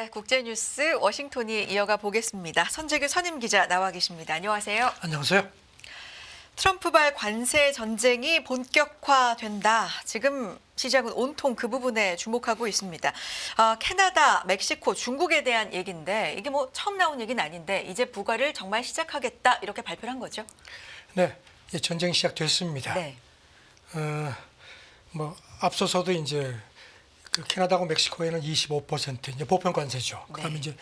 네, 국제뉴스 워싱턴이 이어가 보겠습니다. 선재규 선임 기자 나와 계십니다. 안녕하세요. 안녕하세요. 트럼프발 관세 전쟁이 본격화된다. 지금 시장은 온통 그 부분에 주목하고 있습니다. 캐나다, 멕시코, 중국에 대한 얘기인데 이게 뭐 처음 나온 얘기는 아닌데 이제 부과를 정말 시작하겠다 이렇게 발표를 한 거죠. 네, 이제 전쟁이 시작됐습니다. 네. 앞서서도 이제 그 캐나다하고 멕시코에는 25% 이제 보편 관세죠. 그다음에 이제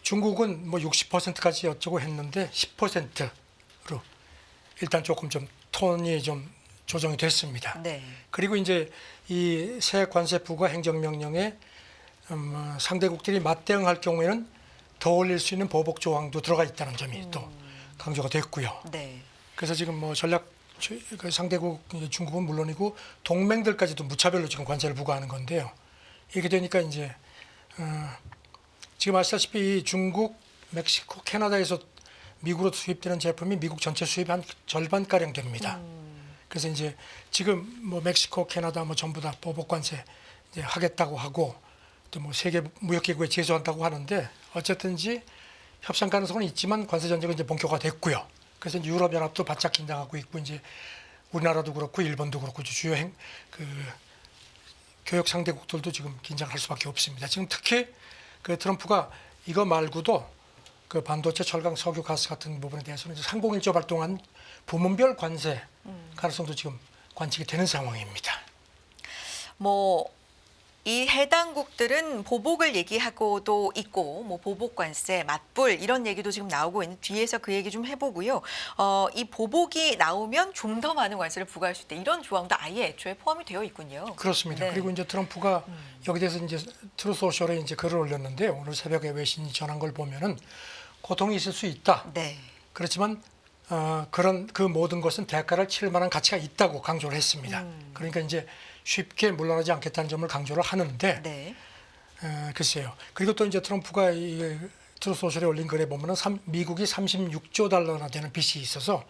중국은 뭐 60%까지 어쩌고 했는데 10%로 일단 조금 좀 톤이 좀 조정이 됐습니다. 네. 그리고 이제 이 새 관세 부과 행정명령에 상대국들이 맞대응할 경우에는 더 올릴 수 있는 보복 조항도 들어가 있다는 점이 또 강조가 됐고요. 네. 그래서 지금 뭐 전략 그 상대국 중국은 물론이고 동맹들까지도 무차별로 지금 관세를 부과하는 건데요. 이렇게 되니까 이제 지금 아시다시피 중국, 멕시코, 캐나다에서 미국으로 수입되는 제품이 미국 전체 수입 한 절반 가량 됩니다. 그래서 이제 지금 뭐 멕시코, 캐나다 뭐 전부 다 보복 관세 이제 하겠다고 하고 또 뭐 세계 무역기구에 제소한다고 하는데 어쨌든지 협상 가능성은 있지만 관세 전쟁은 이제 본격화됐고요. 그래서 이제 유럽 연합도 바짝 긴장하고 있고 이제 우리나라도 그렇고 일본도 그렇고 주요 교역 상대국들도 지금 긴장할 수밖에 없습니다. 지금 특히 그 트럼프가 이거 말고도 그 반도체, 철강, 석유, 가스 같은 부분에 대해서는 이제 상공일조 발동한 부문별 관세 가능성도 지금 관측이 되는 상황입니다. 이 해당국들은 보복을 얘기하고도 있고, 뭐 보복 관세, 맞불 이런 얘기도 지금 나오고 있는 뒤에서 그 얘기 좀 해보고요. 이 보복이 나오면 좀 더 많은 관세를 부과할 수 있다. 이런 조항도 아예 애초에 포함이 되어 있군요. 그렇습니다. 네. 그리고 이제 트럼프가 여기 대해서 이제 트루소셜에 이제 글을 올렸는데 오늘 새벽에 외신이 전한 걸 보면은 고통이 있을 수 있다. 네. 그렇지만 그런 그 모든 것은 대가를 치를 만한 가치가 있다고 강조를 했습니다. 그러니까 이제 쉽게 물러나지 않겠다는 점을 강조를 하는데 네. 글쎄요. 그리고 또 이제 트럼프가 이 트루소셜에 올린 글에 보면은 미국이 36조 달러나 되는 빚이 있어서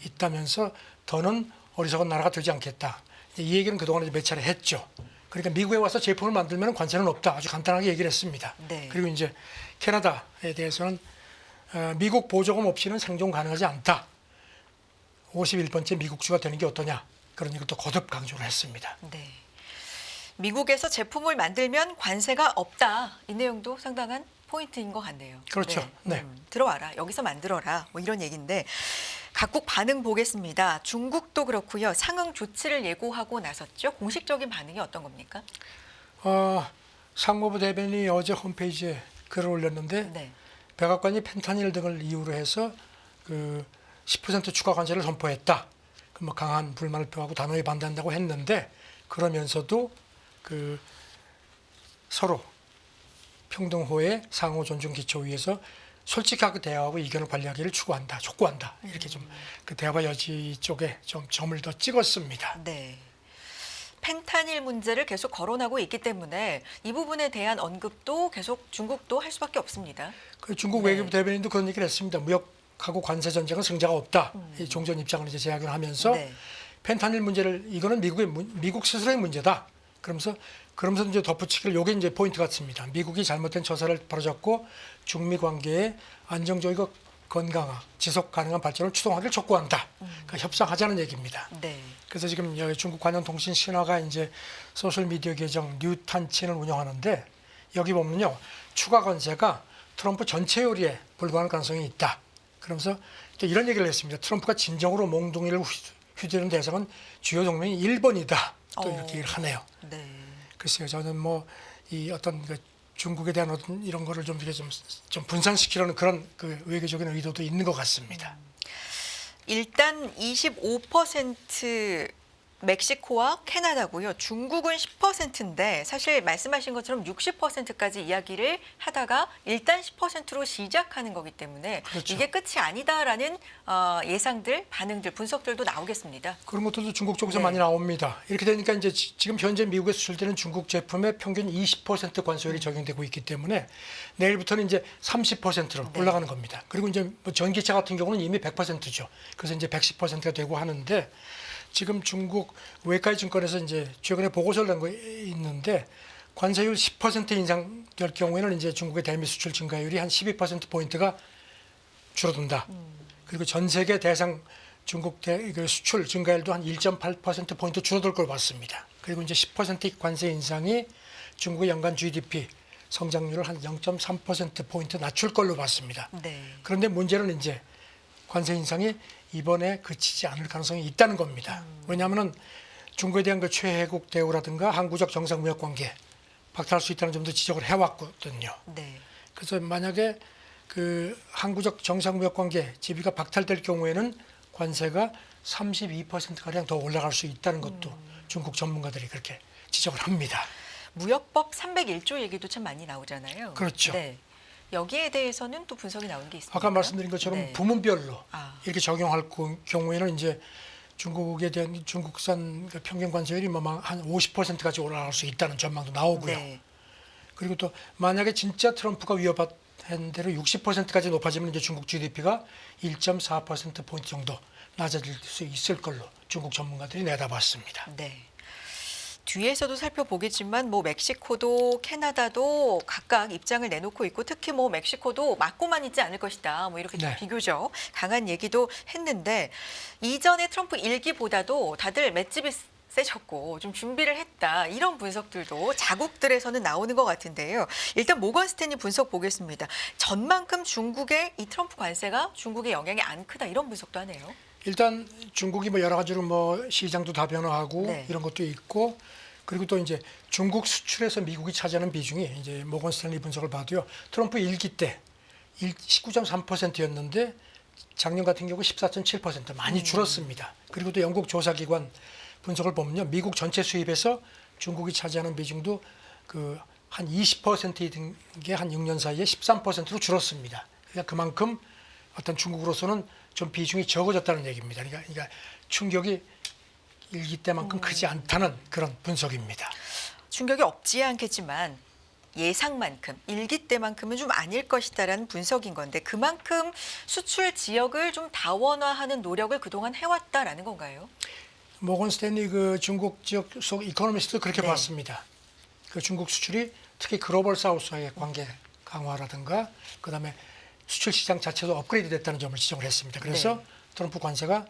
있다면서 더는 어리석은 나라가 되지 않겠다. 이 얘기는 그동안 이제 몇 차례 했죠. 그러니까 미국에 와서 제품을 만들면 관세는 없다. 아주 간단하게 얘기를 했습니다. 네. 그리고 이제 캐나다에 대해서는 미국 보조금 없이는 생존 가능하지 않다. 51번째 미국주가 되는 게 어떠냐. 그런 얘기를 또 거듭 강조를 했습니다. 네. 미국에서 제품을 만들면 관세가 없다. 이 내용도 상당한 포인트인 것 같네요. 그렇죠. 네. 들어와라. 여기서 만들어라. 뭐 이런 얘기인데 각국 반응 보겠습니다. 중국도 그렇고요. 상응 조치를 예고하고 나섰죠. 공식적인 반응이 어떤 겁니까? 상무부 대변인이 어제 홈페이지에 글을 올렸는데 네. 백악관이 펜타닐 등을 이유로 해서 그 10% 추가 관세를 선포했다. 뭐 강한 불만을 표하고 단호히 반대한다고 했는데 그러면서도 그 서로 평등호의 상호 존중 기초 위에서 솔직하게 대화하고 의견을 관리하기를 추구한다, 촉구한다. 이렇게 좀 그 대화 여지 쪽에 좀 점을 더 찍었습니다. 네. 펜타닐 문제를 계속 거론하고 있기 때문에 이 부분에 대한 언급도 계속 중국도 할 수밖에 없습니다. 그 중국 외교부 대변인도 그런 얘기를 했습니다. 무역하고 관세 전쟁은 승자가 없다. 이 종전 입장을 이제 제약을 하면서 네. 펜타닐 문제를 이거는 미국 스스로의 문제다. 그러면서 이제 덧붙이기를 요게 이제 포인트 같습니다. 미국이 잘못된 처사를 벌어졌고 중미 관계의 안정적이고 건강한 지속 가능한 발전을 추동하기를 촉구한다. 그러니까 협상하자는 얘기입니다. 네. 그래서 지금 여기 중국 관영통신 신화가 이제 소셜 미디어 계정 뉴탄친을 운영하는데 여기 보면요 추가 관세가 트럼프 전체 요리에 불과할 가능성이 있다. 그러면서 또 이런 얘기를 했습니다. 트럼프가 진정으로 몽둥이를 휘두르는 대상은 주요 동맹이 일본이다. 또 이렇게 얘기를 하네요. 네. 글쎄요, 저는 뭐 이 어떤 그 중국에 대한 어떤 이런 거를 좀 이렇게 좀 분산시키려는 그런 그 외교적인 의도도 있는 것 같습니다. 일단 25% 멕시코와 캐나다고요. 중국은 10%인데 사실 말씀하신 것처럼 60%까지 이야기를 하다가 일단 10%로 시작하는 거기 때문에 그렇죠. 이게 끝이 아니다라는 예상들, 반응들, 분석들도 나오겠습니다. 그런 것들도 중국 쪽에서 네. 많이 나옵니다. 이렇게 되니까 이제 지금 현재 미국에 수출되는 중국 제품의 평균 20% 관세율이 적용되고 있기 때문에 내일부터는 이제 30%로 네. 올라가는 겁니다. 그리고 이제 뭐 전기차 같은 경우는 이미 100%죠. 그래서 이제 110%가 되고 하는데 지금 중국 외과의 증권에서 이제 최근에 보고서를 낸 거 있는데 관세율 10% 인상될 경우에는 이제 중국의 대미 수출 증가율이 한 12% 포인트가 줄어든다. 그리고 전 세계 대상 중국 그 수출 증가율도 한 1.8% 포인트 줄어들 걸 봤습니다. 그리고 이제 10% 관세 인상이 중국의 연간 GDP 성장률을 한 0.3% 포인트 낮출 걸로 봤습니다. 네. 그런데 문제는 이제 관세 인상이 이번에 그치지 않을 가능성이 있다는 겁니다. 왜냐하면은 중국에 대한 그 최혜국 대우라든가 항구적 정상무역 관계 박탈할 수 있다는 점도 지적을 해왔거든요. 네. 그래서 만약에 그 항구적 정상무역 관계 지위가 박탈될 경우에는 관세가 32%가량 더 올라갈 수 있다는 것도 중국 전문가들이 그렇게 지적을 합니다. 무역법 301조 얘기도 참 많이 나오잖아요. 그렇죠. 네. 여기에 대해서는 또 분석이 나온 게 있습니까? 아까 말씀드린 것처럼 네. 부문별로 아. 이렇게 적용할 경우에는 이제 중국에 대한 중국산 그 평균 관세율이 뭐 한 50%까지 올라갈 수 있다는 전망도 나오고요. 네. 그리고 또 만약에 진짜 트럼프가 위협한 대로 60%까지 높아지면 이제 중국 GDP가 1.4% 포인트 정도 낮아질 수 있을 걸로 중국 전문가들이 내다봤습니다. 네. 뒤에서도 살펴보겠지만 뭐 멕시코도 캐나다도 각각 입장을 내놓고 있고 특히 뭐 멕시코도 맞고만 있지 않을 것이다. 뭐 이렇게 좀 네. 비교적 강한 얘기도 했는데 이전에 트럼프 1기보다도 다들 맷집이 세졌고 좀 준비를 했다. 이런 분석들도 자국들에서는 나오는 것 같은데요. 일단 모건 스탠리 분석 보겠습니다. 전만큼 중국의 이 트럼프 관세가 중국의 영향이 안 크다. 이런 분석도 하네요. 일단 중국이 뭐 여러 가지로 뭐 시장도 다 변화하고 네. 이런 것도 있고 그리고 또 이제 중국 수출에서 미국이 차지하는 비중이 이제 모건 스탠리 분석을 봐도요. 트럼프 1기 때 19.3%였는데 작년 같은 경우 14.7% 많이 줄었습니다. 그리고 또 영국 조사기관 분석을 보면요. 미국 전체 수입에서 중국이 차지하는 비중도 그 한 20%인 게 한 6년 사이에 13%로 줄었습니다. 그러니까 그만큼 어떤 중국으로서는 좀 비중이 적어졌다는 얘기입니다. 그러니까 충격이 1기 때만큼 크지 않다는 그런 분석입니다. 충격이 없지 않겠지만 예상만큼 1기 때만큼은 좀 아닐 것이다라는 분석인 건데 그만큼 수출 지역을 좀 다원화하는 노력을 그동안 해왔다라는 건가요? 모건 스탠리 그 중국 지역 속 이코노미스트도 그렇게 네. 봤습니다. 그 중국 수출이 특히 글로벌 사우스와의 관계 강화라든가 그다음에 수출 시장 자체도 업그레이드 됐다는 점을 지적을 했습니다. 그래서 네. 트럼프 관세가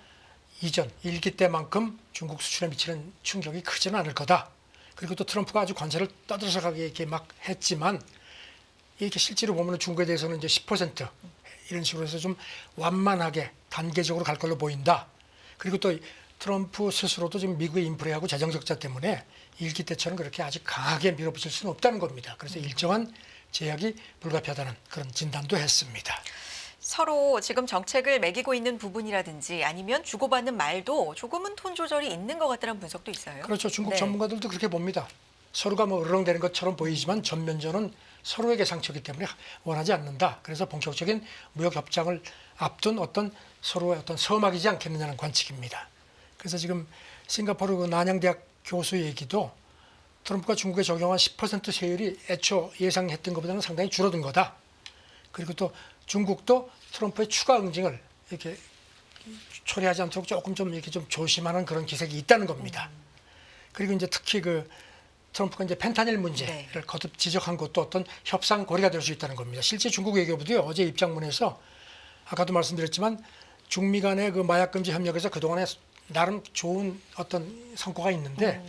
이전 1기 때만큼 중국 수출에 미치는 충격이 크지는 않을 거다. 그리고 또 트럼프가 아주 관세를 떠들썩하게 이렇게 막 했지만 이렇게 실제로 보면 중국에 대해서는 이제 10% 이런 식으로 해서 좀 완만하게 단계적으로 갈 걸로 보인다. 그리고 또 트럼프 스스로도 지금 미국의 인플레하고 재정 적자 때문에 1기 때처럼 그렇게 아직 강하게 밀어붙일 수는 없다는 겁니다. 그래서 일정한 제약이 불가피하다는 그런 진단도 했습니다. 서로 지금 정책을 매기고 있는 부분이라든지 아니면 주고받는 말도 조금은 톤 조절이 있는 것 같다는 분석도 있어요. 그렇죠. 중국 네. 전문가들도 그렇게 봅니다. 서로가 뭐 으르렁대는 것처럼 보이지만 전면전은 서로에게 상처이기 때문에 원하지 않는다. 그래서 본격적인 무역 협상을 앞둔 어떤 서로의 어떤 서막이지 않겠느냐는 관측입니다. 그래서 지금 싱가포르 그 난양대학 교수 얘기도 트럼프가 중국에 적용한 10% 세율이 애초 예상했던 것보다는 상당히 줄어든 거다. 그리고 또 중국도 트럼프의 추가 응징을 이렇게 초래하지 않도록 조금 좀 이렇게 좀 조심하는 그런 기색이 있다는 겁니다. 그리고 이제 특히 그 트럼프가 이제 펜타닐 문제를 네. 거듭 지적한 것도 어떤 협상 고리가 될 수 있다는 겁니다. 실제 중국 외교부도요 어제 입장문에서 아까도 말씀드렸지만 중미 간의 그 마약 금지 협력에서 그동안에 나름 좋은 어떤 성과가 있는데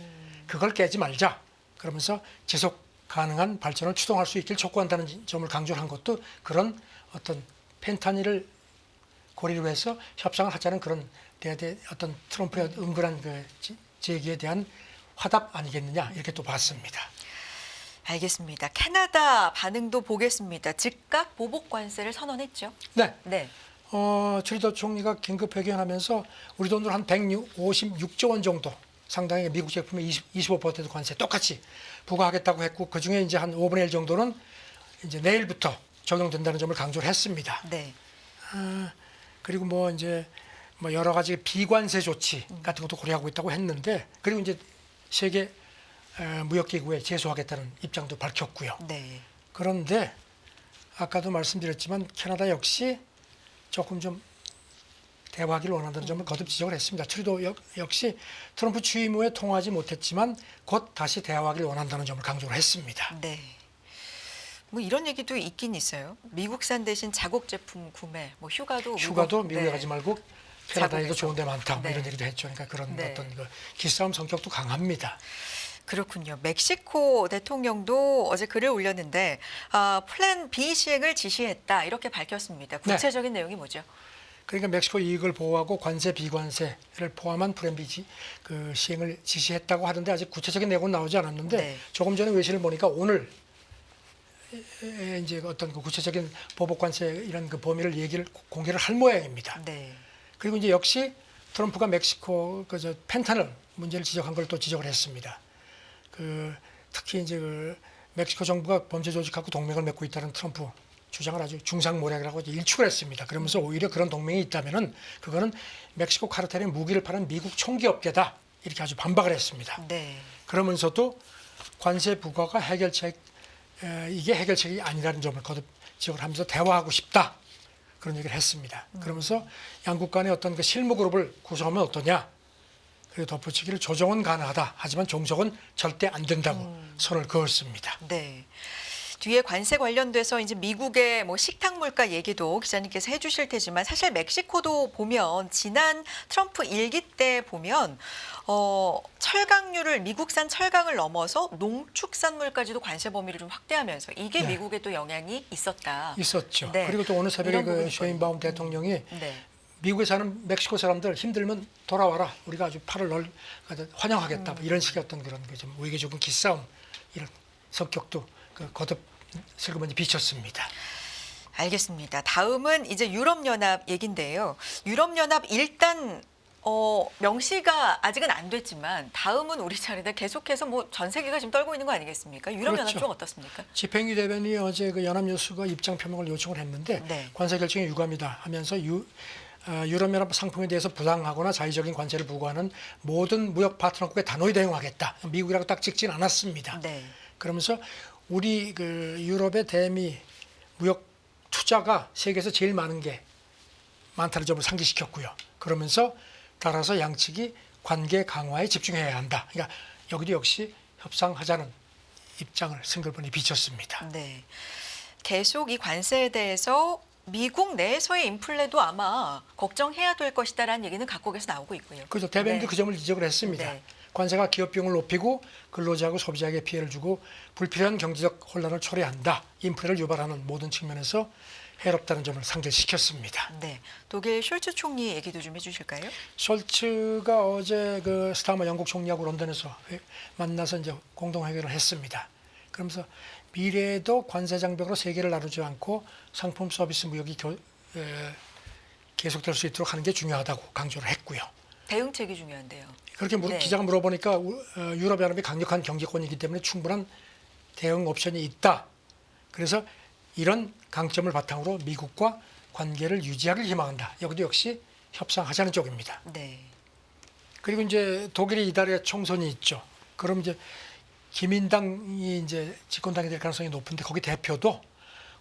그걸 깨지 말자. 그러면서 지속 가능한 발전을 추동할 수 있길 촉구한다는 점을 강조한 것도 그런 어떤 펜타닐을 고리로 해서 협상을 하자는 그런 어떤 트럼프의 은근한 그 제기에 대한 화답 아니겠느냐 이렇게 또 봤습니다. 알겠습니다. 캐나다 반응도 보겠습니다. 즉각 보복 관세를 선언했죠. 네. 네. 트루도 총리가 긴급 회견하면서 우리 돈으로 한 156조 원 정도 상당히 미국 제품의 25% 관세 똑같이 부과하겠다고 했고 그 중에 이제 한 5분의 1 정도는 이제 내일부터 적용된다는 점을 강조를 했습니다. 네. 그리고 뭐 이제 뭐 여러 가지 비관세 조치 같은 것도 고려하고 있다고 했는데 그리고 이제 세계 무역기구에 제소하겠다는 입장도 밝혔고요. 네. 그런데 아까도 말씀드렸지만 캐나다 역시 조금 좀 대화하기를 원한다는 점을 거듭 지적을 했습니다. 트루도 역시 트럼프 취임 후에 통화하지 못했지만 곧 다시 대화하기를 원한다는 점을 강조를 했습니다. 네. 뭐 이런 얘기도 있긴 있어요. 미국산 대신 자국 제품 구매, 뭐 휴가도 미국에 네. 가지 말고 캐나다에도 자국에서. 좋은 데 많다. 뭐 네. 이런 얘기도 했죠. 그러니까 그런 네. 어떤 기싸움 성격도 강합니다. 그렇군요. 멕시코 대통령도 어제 글을 올렸는데 플랜 B 시행을 지시했다 이렇게 밝혔습니다. 구체적인 내용이 뭐죠? 그러니까 멕시코 이익을 보호하고 관세 비관세를 포함한 플랜 B 시행을 지시했다고 하던데 아직 구체적인 내용은 나오지 않았는데 네. 조금 전에 외신을 보니까 오늘 이제 어떤 구체적인 보복 관세 이런 범위를 공개를 할 모양입니다. 네. 그리고 이제 역시 트럼프가 멕시코 펜타닐 문제를 지적한 걸 또 지적을 했습니다. 특히 이제 멕시코 정부가 범죄 조직하고 동맹을 맺고 있다는 트럼프 주장을 아주 중상모략이라고 일축을 했습니다. 그러면서 오히려 그런 동맹이 있다면은 그거는 멕시코 카르텔에 무기를 파는 미국 총기 업계다 이렇게 아주 반박을 했습니다. 네. 그러면서도 관세 부과가 이게 해결책이 아니라는 점을 거듭 지적을 하면서 대화하고 싶다 그런 얘기를 했습니다. 그러면서 양국 간의 어떤 실무 그룹을 구성하면 어떠냐. 그리고 덧붙이기를 조정은 가능하다. 하지만 종속은 절대 안 된다고 선을 그었습니다. 네. 뒤에 관세 관련돼서 이제 미국의 뭐 식탁 물가 얘기도 기자님께서 해주실 테지만 사실 멕시코도 보면 지난 트럼프 일기 때 보면 철강류를 미국산 철강을 넘어서 농축산물까지도 관세 범위를 좀 확대하면서 이게 네. 미국에 또 영향이 있었다. 있었죠. 네. 그리고 또 오늘 새벽에 이런 부분이 쉐인바움 대통령이 네. 미국에 사는 멕시코 사람들 힘들면 돌아와라. 우리가 아주 팔을 환영하겠다. 뭐 이런 식의 어떤 그런 좀 외교적인 기싸움 이런 성격도 거듭 슬그머니 비쳤습니다. 알겠습니다. 다음은 이제 유럽연합 얘긴데요. 유럽연합 일단 명시가 아직은 안 됐지만 다음은 우리 차례다 계속해서 뭐 전 세계가 지금 떨고 있는 거 아니겠습니까? 유럽연합 그렇죠. 쪽 어떻습니까? 집행위 대변인이 어제 연합뉴스가 입장 표명을 요청을 했는데 네. 관세 결정이 유감이다 하면서 유럽연합 상품에 대해서 부당하거나 자의적인 관세를 부과하는 모든 무역 파트너국에 단호히 대응하겠다. 미국이라고 딱 찍진 않았습니다. 네. 그러면서 우리 유럽의 대미 무역 투자가 세계에서 제일 많다는 점을 상기시켰고요. 그러면서 따라서 양측이 관계 강화에 집중해야 한다. 그러니까 여기도 역시 협상하자는 입장을 승글번이 비쳤습니다. 네. 계속 이 관세에 대해서 미국 내에서의 인플레도 아마 걱정해야 될 것이다라는 얘기는 각국에서 나오고 있고요. 그래서 대변인도 네. 그 점을 지적을 했습니다. 네. 관세가 기업 비용을 높이고 근로자하고 소비자에게 피해를 주고 불필요한 경제적 혼란을 초래한다. 인플레를 유발하는 모든 측면에서 해롭다는 점을 상기시켰습니다. 네. 독일 숄츠 총리 얘기도 좀 해주실까요? 숄츠가 어제 스타머 영국 총리하고 런던에서 만나서 이제 공동회견을 했습니다. 그러면서 미래에도 관세 장벽으로 세계를 나누지 않고 상품 서비스 무역이 계속될 수 있도록 하는 게 중요하다고 강조를 했고요. 대응책이 중요한데요. 그렇게 네. 기자가 물어보니까 유럽연합이 강력한 경제권이기 때문에 충분한 대응 옵션이 있다. 그래서 이런 강점을 바탕으로 미국과 관계를 유지하길 희망한다. 여기도 역시 협상하자는 쪽입니다. 네. 그리고 이제 독일이 이달에 총선이 있죠. 그럼 이제 기민당이 이제 집권당이 될 가능성이 높은데 거기 대표도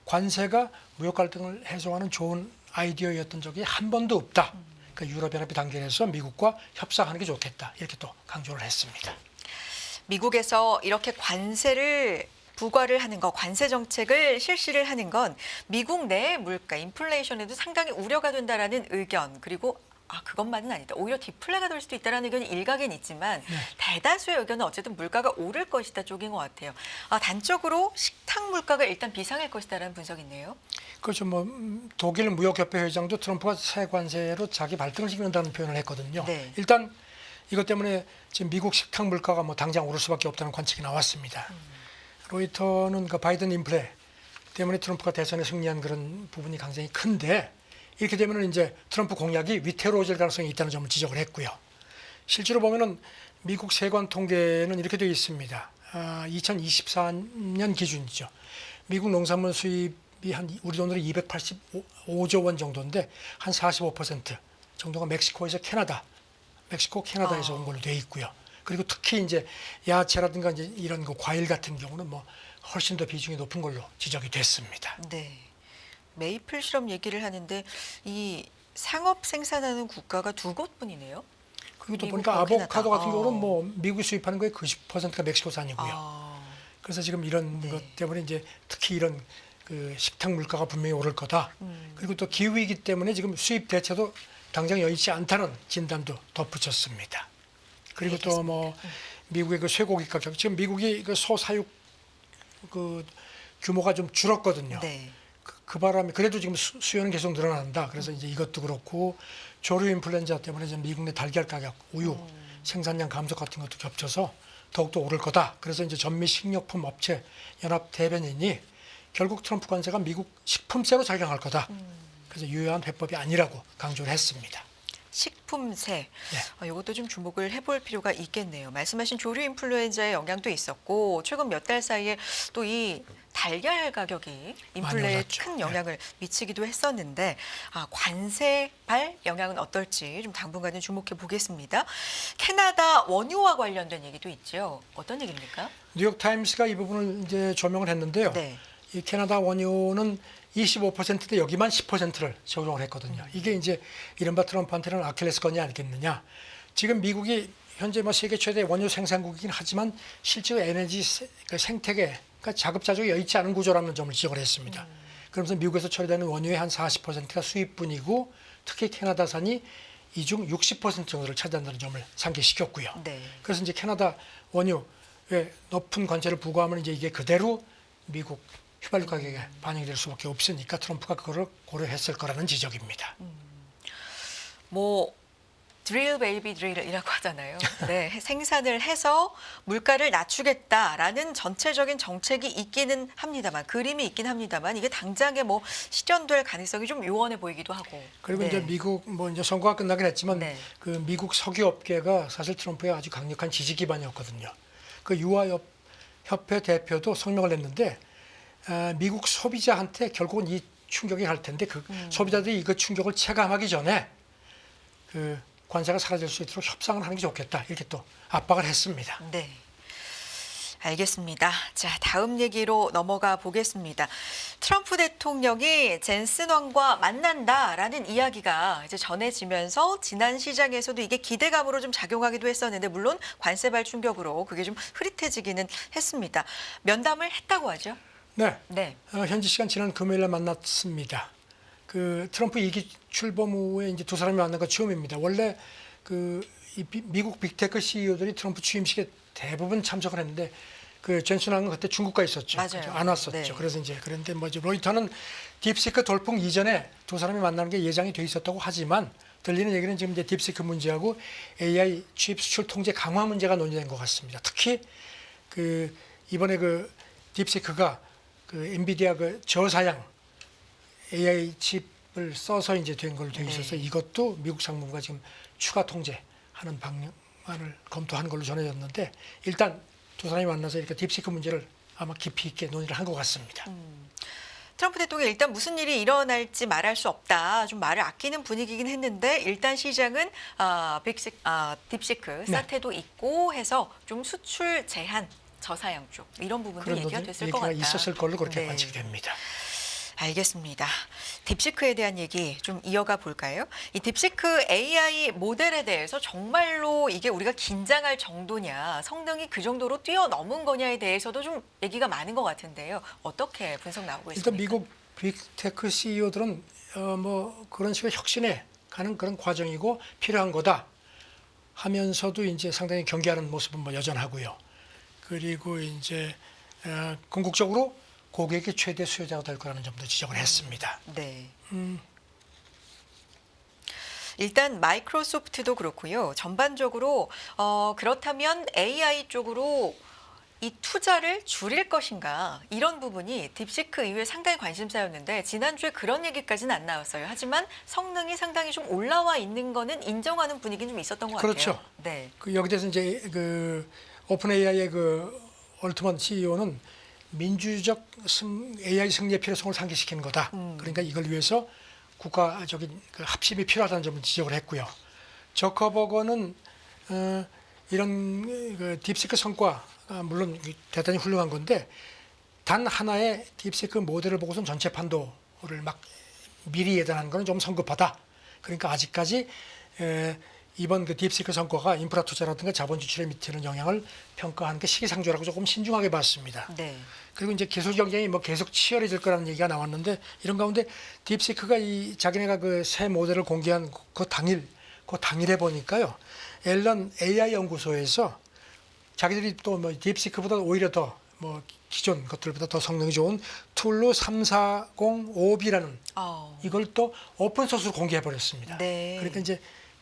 관세가 무역 갈등을 해소하는 좋은 아이디어였던 적이 한 번도 없다. 그러니까 유럽연합이 단계에서 미국과 협상하는 게 좋겠다. 이렇게 또 강조를 했습니다. 미국에서 이렇게 관세를 부과를 하는 거, 관세 정책을 실시를 하는 건 미국 내 물가, 인플레이션에도 상당히 우려가 된다라는 의견, 그리고 그것만은 아니다. 오히려 디플레가 될 수도 있다는 의견이 일각엔 있지만 대다수의 의견은 어쨌든 물가가 오를 것이다 쪽인 것 같아요. 단적으로 식탁 물가가 일단 비상일 것이다라는 분석이 있네요. 그렇죠. 독일 무역협회 회장도 트럼프가 새 관세로 자기 발등을 찍는다는 표현을 했거든요. 네. 일단 이것 때문에 지금 미국 식탁 물가가 당장 오를 수밖에 없다는 관측이 나왔습니다. 로이터는 바이든 인플레 때문에 트럼프가 대선에 승리한 그런 부분이 굉장히 큰데 이렇게 되면 이제 트럼프 공약이 위태로워질 가능성이 있다는 점을 지적을 했고요. 실제로 보면은 미국 세관 통계는 이렇게 되어 있습니다. 2024년 기준이죠. 미국 농산물 수입이 우리 돈으로 285조 원 정도인데 한 45% 정도가 멕시코에서 캐나다에서 온 걸로 되어 있고요. 그리고 특히 이제 야채라든가 이제 이런 과일 같은 경우는 훨씬 더 비중이 높은 걸로 지적이 됐습니다. 네. 메이플 시럽 얘기를 하는데 이 상업 생산하는 국가가 두 곳뿐이네요. 그리고 또 미국과 보니까 아보카도 캐나다. 같은 경우는 뭐 미국이 수입하는 거의 90%가 멕시코산이고요. 아, 그래서 지금 이런 네. 것 때문에 이제 특히 이런 그 식탁 물가가 분명히 오를 거다. 그리고 또 기후이기 때문에 지금 수입 대체도 당장 여의치 않다는 진단도 덧붙였습니다. 그리고 또 뭐 미국의 그 쇠고기 가격, 지금 미국이 그 소사육 그 규모가 좀 줄었거든요. 네. 그 바람에 그래도 지금 수요는 계속 늘어난다. 그래서 이제 이것도 그렇고 조류 인플루엔자 때문에 지금 미국 내 달걀 가격, 우유 생산량 감소 같은 것도 겹쳐서 더욱더 오를 거다. 그래서 이제 전미 식료품 업체 연합 대변인이 결국 트럼프 관세가 미국 식품세로 작용할 거다. 그래서 유효한 해법이 아니라고 강조를 했습니다. 식품세. 네. 이것도 좀 주목을 해볼 필요가 있겠네요. 말씀하신 조류 인플루엔자의 영향도 있었고 최근 몇 달 사이에 또 이 달걀 가격이 인플레에 올랐죠. 큰 네. 영향을 미치기도 했었는데 관세발 영향은 어떨지 좀 당분간은 주목해 보겠습니다. 캐나다 원유와 관련된 얘기도 있죠. 어떤 얘기입니까? 뉴욕 타임스가 이 부분을 이제 조명을 했는데요. 네. 이 캐나다 원유는 25%대 여기만 10%를 적용을 했거든요. 이게 이제 이른바 트럼프한테는 아킬레스건이 아니겠느냐. 지금 미국이 현재 뭐 세계 최대 원유 생산국이긴 하지만 실제로 에너지 그 생태계, 그러니까 자급자족이 여의치 않은 구조라는 점을 지적을 했습니다. 그러면서 미국에서 처리되는 원유의 한 40%가 수입분이고 특히 캐나다산이 이 중 60% 정도를 차지한다는 점을 상기시켰고요. 네. 그래서 이제 캐나다 원유에 높은 관세를 부과하면 이제 이게 그대로 미국 휘발유 가격에 반영이 될 수밖에 없으니까 트럼프가 그거를 고려했을 거라는 지적입니다. 뭐 드릴 베이비 드릴이라고 하잖아요. 네, 생산을 해서 물가를 낮추겠다라는 전체적인 정책이 있기는 합니다만 그림이 있긴 합니다만 이게 당장에 뭐 실현될 가능성이 좀 요원해 보이기도 하고. 그리고 네. 이제 미국 뭐 이제 선거가 끝나긴 했지만 네. 그 미국 석유 업계가 사실 트럼프의 아주 강력한 지지 기반이었거든요. 그 유화 협회 대표도 성명을 냈는데 미국 소비자한테 결국은 이 충격이 갈 텐데 그 소비자들이 이거 충격을 체감하기 전에 그 관세가 사라질 수 있도록 협상을 하는 게 좋겠다 이렇게 또 압박을 했습니다. 네. 알겠습니다. 자, 다음 얘기로 넘어가 보겠습니다. 트럼프 대통령이 젠슨 왕과 만난다라는 이야기가 이제 전해지면서 지난 시장에서도 이게 기대감으로 좀 작용하기도 했었는데 물론 관세발 충격으로 그게 좀 흐릿해지기는 했습니다. 면담을 했다고 하죠? 네, 네. 현지 시간 지난 금요일에 만났습니다. 그 트럼프 2기 출범 후에 이제 두 사람이 만난 거 처음입니다. 원래 미국 빅테크 CEO들이 트럼프 취임식에 대부분 참석을 했는데 그 젠슨 왕은 그때 중국 가 있었죠. 맞아요. 안 왔었죠. 네. 그래서 이제 그런데 뭐 이제 로이터는 딥시크 돌풍 이전에 두 사람이 만나는 게 예정이 돼 있었다고 하지만 들리는 얘기는 지금 이제 딥시크 문제하고 AI 칩 수출 통제 강화 문제가 논의된 것 같습니다. 특히 그 이번에 그 딥시크가 그 엔비디아 그 저사양 AI 칩을 써서 이제 된 걸로 되어 있어서 이것도 미국 상무부가 지금 추가 통제하는 방안을 검토한 걸로 전해졌는데 일단 두 사람이 만나서 이렇게 딥시크 문제를 아마 깊이 있게 논의를 한 것 같습니다. 트럼프 대통령이 일단 무슨 일이 일어날지 말할 수 없다. 좀 말을 아끼는 분위기긴 했는데 일단 시장은 딥시크 사태도 있고 해서 좀 수출 제한 저사양 쪽 이런 부분도 그런 얘기가 됐을 것 얘기가 같다. 있었을 걸로 그렇게 네. 관측이 됩니다. 알겠습니다. 딥시크에 대한 얘기 좀 이어가 볼까요? 이 딥시크 AI 모델에 대해서 정말로 이게 우리가 긴장할 정도냐, 성능이 그 정도로 뛰어넘은 거냐에 대해서도 좀 얘기가 많은 것 같은데요. 어떻게 분석 나오고 있습니까? 일단 미국 빅테크 CEO들은 뭐 그런 식의 혁신에 가는 그런 과정이고 필요한 거다 하면서도 이제 상당히 경계하는 모습은 뭐 여전하고요. 그리고 이제 궁극적으로 고객이 최대 수요자가 될 거라는 점도 지적을 했습니다. 네. 일단 마이크로소프트도 그렇고요. 전반적으로 그렇다면 AI 쪽으로 이 투자를 줄일 것인가 이런 부분이 딥시크 이후에 상당히 관심사였는데 지난주에 그런 얘기까지는 안 나왔어요. 하지만 성능이 상당히 좀 올라와 있는 거는 인정하는 분위기는 좀 있었던 것 같아요. 그렇죠. 네. 그 여기 대해서 이제 그 오픈 AI의 그 얼트먼 CEO는 민주적 AI 승리의 필요성을 상기시키는 거다. 그러니까 이걸 위해서 국가적인 그 합심이 필요하다는 점을 지적을 했고요. 저커버거는 이런 그 딥시크 성과 물론 대단히 훌륭한 건데 단 하나의 딥시크 모델을 보고선 전체 판도를 막 미리 예단하는 건 좀 성급하다. 그러니까 아직까지 이번 그 딥시크 성과가 인프라 투자라든가 자본 지출에 미치는 영향을 평가하는 게 시기상조라고 조금 신중하게 봤습니다. 네. 그리고 이제 기술 경쟁이 뭐 계속 치열해질 거라는 얘기가 나왔는데 이런 가운데 딥시크가 이 자기네가 그 새 모델을 공개한 그 당일에 보니까요. 앨런 AI 연구소에서 자기들이 또 뭐 딥시크보다 오히려 더 뭐 기존 것들보다 더 성능이 좋은 툴루 3405B라는 이걸 또 오픈 소스로 공개해 버렸습니다. 네. 그러니까 이제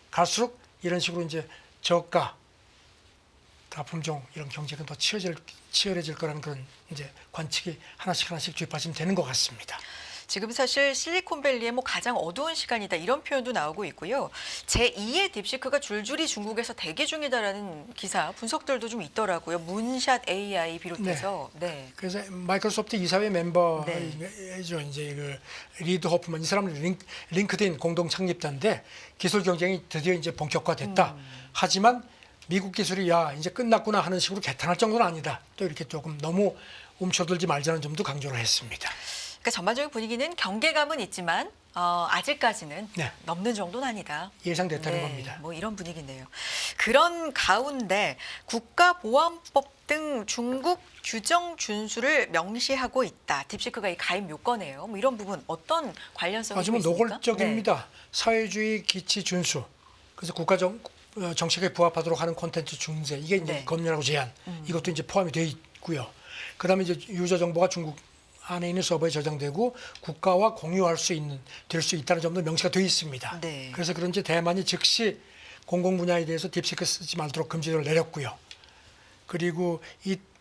갈수록 이런 식으로 이제 저가 다품종 이런 경쟁은 더 치열해질 거라는 그런 이제 관측이 하나씩 뒷받침 되는 것 같습니다. 지금 사실 실리콘밸리의 뭐 가장 어두운 시간이다 이런 표현도 나오고 있고요. 제2의 딥시크가 줄줄이 중국에서 대기 중이다라는 기사 분석들도 좀 있더라고요. 문샷 AI 비롯해서. 네. 그래서 마이크로소프트 이사회 멤버죠. 이제 그 리드 호프만 이 사람은 링크드인 공동 창립자인데 기술 경쟁이 드디어 이제 본격화됐다. 하지만 미국 기술이 야 이제 끝났구나 하는 식으로 개탄할 정도는 아니다. 또 이렇게 조금 너무 움켜들지 말자는 점도 강조를 했습니다. 그러니까 전반적인 분위기는 경계감은 있지만 아직까지는 네. 넘는 정도는 아니다. 예상됐다는 겁니다. 뭐 이런 분위기네요. 그런 가운데 국가보안법 등 중국 규정 준수를 명시하고 있다. 딥시크가 이 가입 요건이에요. 뭐 이런 부분 어떤 관련성이 아주 뭐 있습니까? 노골적입니다. 사회주의 기치 준수. 그래서 정책에 부합하도록 하는 콘텐츠 중재 이게 이제 네. 검열하고 제한 이것도 이제 포함이 되어 있고요. 그다음에 이제 유저 정보가 중국 안에 있는 서버에 저장되고 국가와 공유할 수 있는 될 수 있다는 점도 명시가 되어 있습니다. 네. 그래서 그런지 대만이 즉시 공공 분야에 대해서 딥시크 쓰지 말도록 금지를 내렸고요. 그리고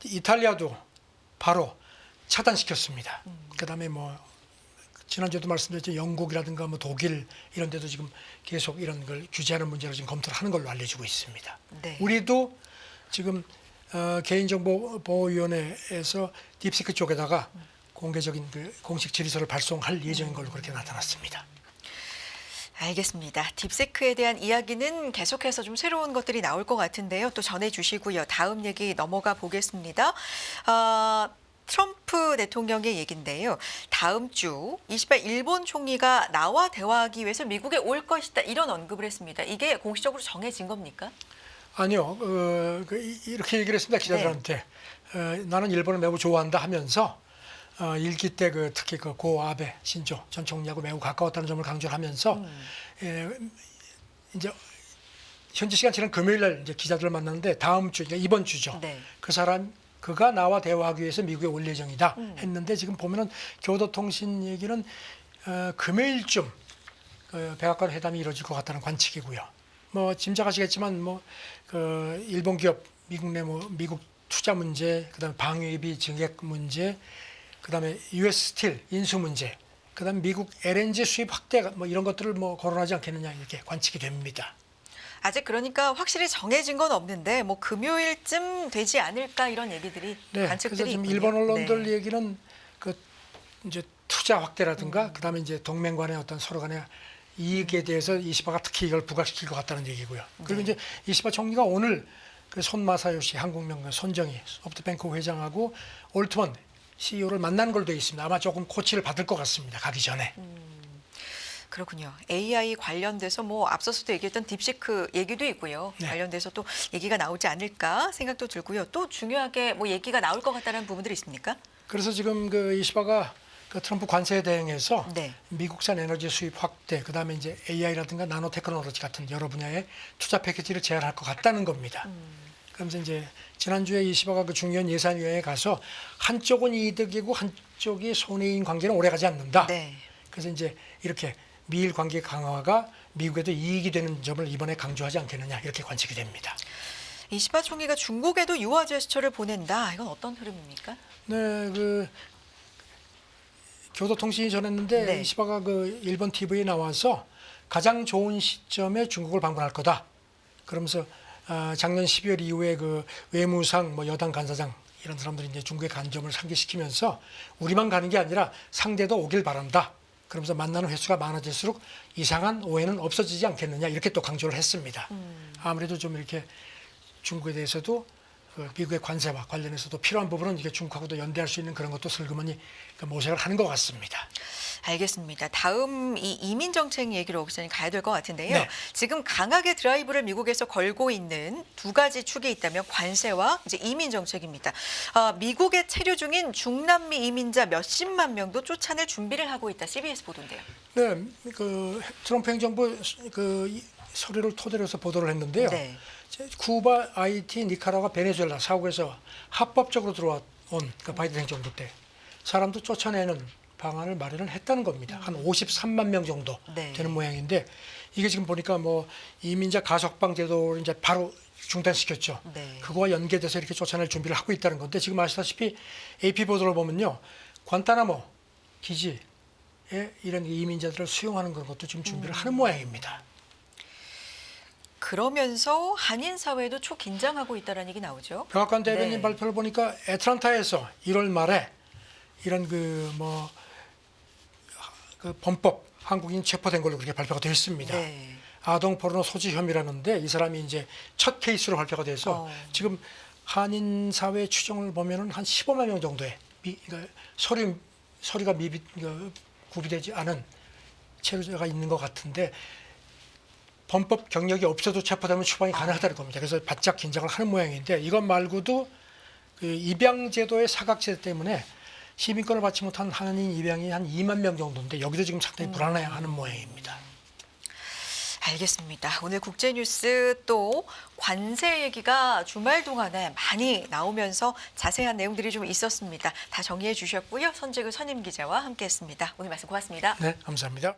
이탈리아도 바로 차단시켰습니다. 그다음에 뭐 지난주에도 말씀드렸죠. 영국이라든가 뭐 독일 이런 데도 지금 계속 이런 걸 규제하는 문제로 지금 검토를 하는 걸로 알려지고 있습니다. 네. 우리도 지금 개인정보보호위원회에서 딥시크 쪽에다가 공개적인 그 공식 질의서를 발송할 예정인 걸로 그렇게 나타났습니다. 알겠습니다. 딥시크에 대한 이야기는 계속해서 좀 새로운 것들이 나올 것 같은데요. 또 전해주시고요. 다음 얘기 넘어가 보겠습니다. 트럼프 대통령의 얘기인데요. 다음 주 28일 일본 총리가 나와 대화하기 위해서 미국에 올 것이다. 이런 언급을 했습니다. 이게 공식적으로 정해진 겁니까? 아니요. 이렇게 얘기를 했습니다. 기자들한테. 나는 일본을 매우 좋아한다 하면서 일기 때 특히 고 아베 신조 전 총리하고 매우 가까웠다는 점을 강조하면서 이제 현지 시간 지난 금요일 날 이제 기자들을 만났는데 다음 주 그러니까 이번 주죠. 네. 그가 나와 대화하기 위해서 미국에 올 예정이다 했는데 지금 보면은 교도통신 얘기는 금요일쯤 백악관 회담이 이루어질 것 같다는 관측이고요. 뭐 짐작하시겠지만 일본 기업 미국 내 미국 투자 문제, 그다음에 방위비 증액 문제, 그다음에 US 스틸 인수 문제, 그다음에 미국 LNG 수입 확대 뭐 이런 것들을 거론하지 않겠느냐 이렇게 관측이 됩니다. 아직 그러니까 확실히 정해진 건 없는데 뭐 금요일쯤 되지 않을까 이런 얘기들이 네, 관측들이 그래서 지금 있군요. 일본 언론들 네. 얘기는 이제 투자 확대라든가 그다음에 이제 동맹 간의 어떤 서로 간의 이익에 대해서 이시바가 특히 이걸 부각시킬 것 같다는 얘기고요. 그리고 이제 이시바 총리가 오늘 그 손마사요시 한국명 손정희 소프트뱅크 회장하고 올트먼 CEO를 만난 걸로 되어 있습니다. 아마 조금 코치를 받을 것 같습니다. 가기 전에. 그렇군요. AI 관련돼서 뭐 앞서서도 얘기했던 딥시크 얘기도 있고요. 네. 관련돼서 또 얘기가 나오지 않을까 생각도 들고요. 또 중요하게 뭐 얘기가 나올 것 같다는 부분들이 있습니까? 그래서 지금 이시바가 트럼프 관세에 대응해서 네. 미국산 에너지 수입 확대, 그다음에 이제 AI라든가 나노 테크놀로지 같은 여러 분야의 투자 패키지를 제안할 것 같다는 겁니다. 그러면서 이제 지난주에 이시바가 중요한 예산위원회에 가서 한쪽은 이득이고 한쪽이 손해인 관계는 오래가지 않는다. 네. 그래서 이제 이렇게 미일 관계 강화가 미국에도 이익이 되는 점을 이번에 강조하지 않겠느냐 이렇게 관측이 됩니다. 이시바 총리가 중국에도 유화 제스처를 보낸다. 이건 어떤 흐름입니까? 네, 교도통신이 전했는데 네. 이시바가 일본 TV에 나와서 가장 좋은 시점에 중국을 방문할 거다. 그러면서 작년 12월 이후에 외무상 여당 간사장 이런 사람들이 이제 중국에 간 점을 상기시키면서 우리만 가는 게 아니라 상대도 오길 바란다. 그러면서 만나는 횟수가 많아질수록 이상한 오해는 없어지지 않겠느냐 이렇게 또 강조를 했습니다. 아무래도 좀 이렇게 중국에 대해서도 미국의 관세와 관련해서도 필요한 부분은 이게 중국하고도 연대할 수 있는 그런 것도 슬그머니 모색을 하는 것 같습니다. 알겠습니다. 다음 이 이민 정책 얘기로 기자님 가야 될 것 같은데요. 네. 지금 강하게 드라이브를 미국에서 걸고 있는 두 가지 축이 있다면 관세와 이제 이민 정책입니다. 미국에 체류 중인 중남미 이민자 몇십만 명도 쫓아낼 준비를 하고 있다. CBS 보도인데요. 네, 그 트럼프 행정부 그 서류를 토대로 해서 보도를 했는데요. 네. 쿠바, 하이티, 니카라과, 베네수엘라 4국에서 합법적으로 들어온 그 바이든 행정부 때 사람도 쫓아내는 방안을 마련을 했다는 겁니다. 한 53만 명 정도 네. 되는 모양인데 이게 지금 보니까 뭐 이민자 가석방 제도를 이제 바로 중단시켰죠. 네. 그거와 연계돼서 이렇게 쫓아낼 준비를 하고 있다는 건데 지금 아시다시피 AP 보도를 보면요. 관타나모 기지에 이런 이민자들을 수용하는 그런 것도 지금 준비를 하는 모양입니다. 그러면서 한인 사회도 초긴장하고 있다는 얘기 나오죠. 백악관 대변인 네. 발표를 보니까 애틀란타에서 1월 말에 이런 그 범법 한국인 체포된 걸로 그렇게 발표가 되어 있습니다. 네. 아동 포르노 소지 혐의라는데 이 사람이 이제 첫 케이스로 발표가 돼서 지금 한인 사회 추정을 보면은 한 15만 명 정도의 그러니까 서류가 구비되지 않은 체류자가 있는 것 같은데 범법 경력이 없어도 체포되면 추방이 가능하다는 겁니다. 그래서 바짝 긴장을 하는 모양인데 이것 말고도 그 입양 제도의 사각지대 때문에 시민권을 받지 못한 한인 입양이 한 2만 명 정도인데 여기도 지금 상당히 불안해하는 모양입니다. 알겠습니다. 오늘 국제뉴스 또 관세 얘기가 주말 동안에 많이 나오면서 자세한 내용들이 좀 있었습니다. 다 정리해 주셨고요. 선재그 선임 기자와 함께했습니다. 오늘 말씀 고맙습니다. 네, 감사합니다.